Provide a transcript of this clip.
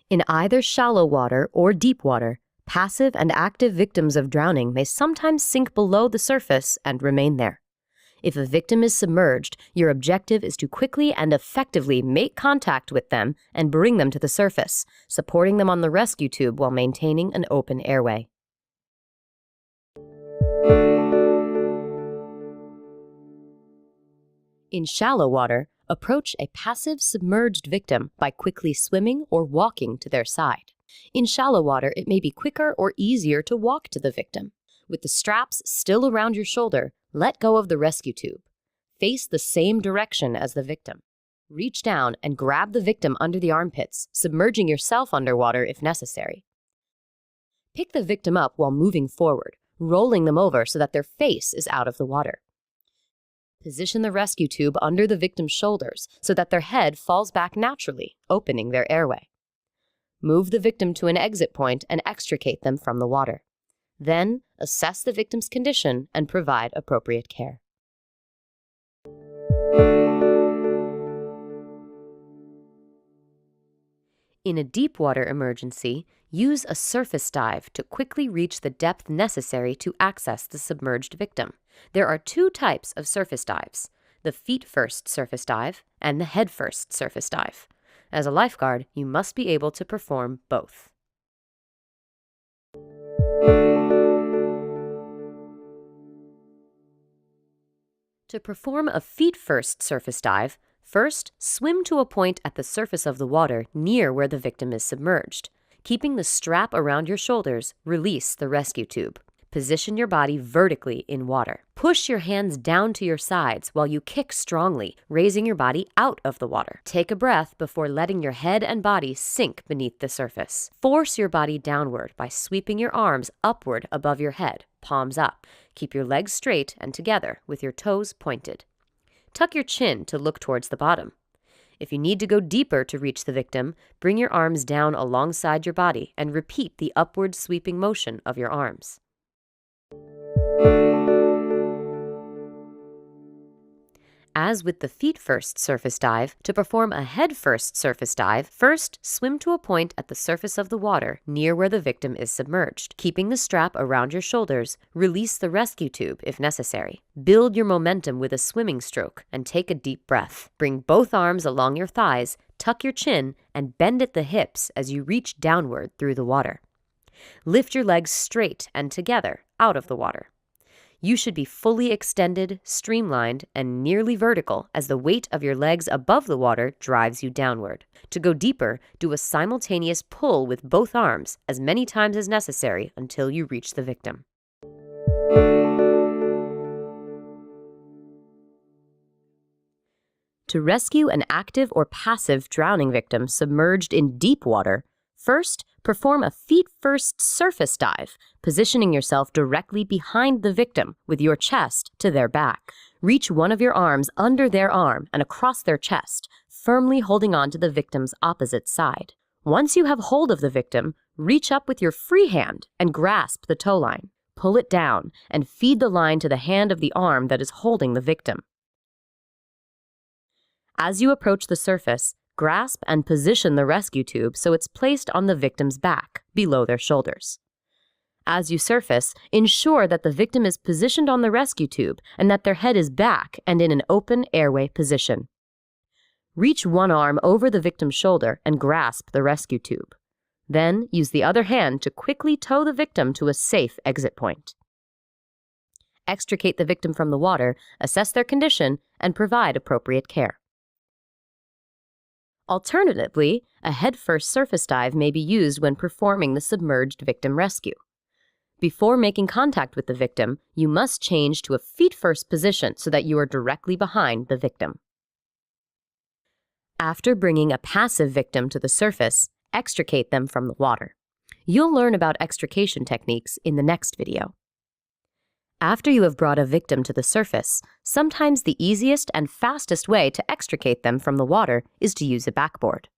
In either shallow water or deep water, passive and active victims of drowning may sometimes sink below the surface and remain there. If a victim is submerged, your objective is to quickly and effectively make contact with them and bring them to the surface, supporting them on the rescue tube while maintaining an open airway. In shallow water, approach a passive submerged victim by quickly swimming or walking to their side. In shallow water, it may be quicker or easier to walk to the victim. With the straps still around your shoulder, let go of the rescue tube. Face the same direction as the victim. Reach down and grab the victim under the armpits, submerging yourself underwater if necessary. Pick the victim up while moving forward, rolling them over so that their face is out of the water. Position the rescue tube under the victim's shoulders so that their head falls back naturally, opening their airway. Move the victim to an exit point and extricate them from the water. Then, assess the victim's condition and provide appropriate care. In a deep water emergency, use a surface dive to quickly reach the depth necessary to access the submerged victim. There are two types of surface dives, the feet-first surface dive and the head-first surface dive. As a lifeguard, you must be able to perform both. To perform a feet-first surface dive, first, swim to a point at the surface of the water near where the victim is submerged. Keeping the strap around your shoulders, release the rescue tube. Position your body vertically in water. Push your hands down to your sides while you kick strongly, raising your body out of the water. Take a breath before letting your head and body sink beneath the surface. Force your body downward by sweeping your arms upward above your head, palms up. Keep your legs straight and together with your toes pointed. Tuck your chin to look towards the bottom. If you need to go deeper to reach the victim, bring your arms down alongside your body and repeat the upward sweeping motion of your arms. As with the feet-first surface dive, to perform a head-first surface dive, first swim to a point at the surface of the water near where the victim is submerged. Keeping the strap around your shoulders, release the rescue tube if necessary. Build your momentum with a swimming stroke and take a deep breath. Bring both arms along your thighs, tuck your chin, and bend at the hips as you reach downward through the water. Lift your legs straight and together out of the water. You should be fully extended, streamlined, and nearly vertical as the weight of your legs above the water drives you downward. To go deeper, do a simultaneous pull with both arms as many times as necessary until you reach the victim. To rescue an active or passive drowning victim submerged in deep water, first, perform a feet-first surface dive, positioning yourself directly behind the victim with your chest to their back. Reach one of your arms under their arm and across their chest, firmly holding on to the victim's opposite side. Once you have hold of the victim, reach up with your free hand and grasp the tow line. Pull it down and feed the line to the hand of the arm that is holding the victim. As you approach the surface, grasp and position the rescue tube so it's placed on the victim's back, below their shoulders. As you surface, ensure that the victim is positioned on the rescue tube and that their head is back and in an open airway position. Reach one arm over the victim's shoulder and grasp the rescue tube. Then use the other hand to quickly tow the victim to a safe exit point. Extricate the victim from the water, assess their condition, and provide appropriate care. Alternatively, a head-first surface dive may be used when performing the submerged victim rescue. Before making contact with the victim, you must change to a feet-first position so that you are directly behind the victim. After bringing a passive victim to the surface, extricate them from the water. You'll learn about extrication techniques in the next video. After you have brought a victim to the surface, sometimes the easiest and fastest way to extricate them from the water is to use a backboard.